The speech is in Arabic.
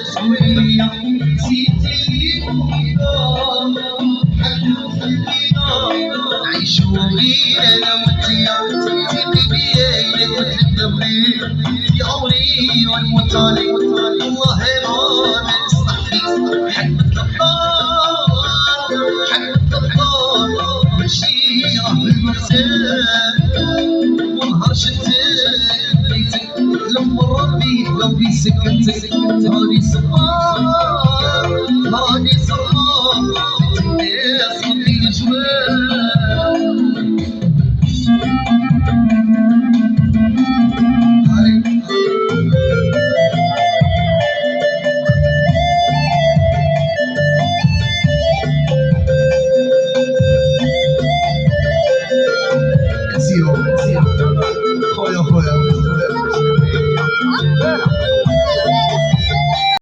شوية نسيتي حلو خلينا نعيشو غير انا وانتي بيبي وتندمي يا عمري ونموت عليك والله ما نستحي حكمة الله حكمة الله ماشي راه بالمختار ونهار شتيت بيتك لما ربي لو بيسكتك راني صبار راني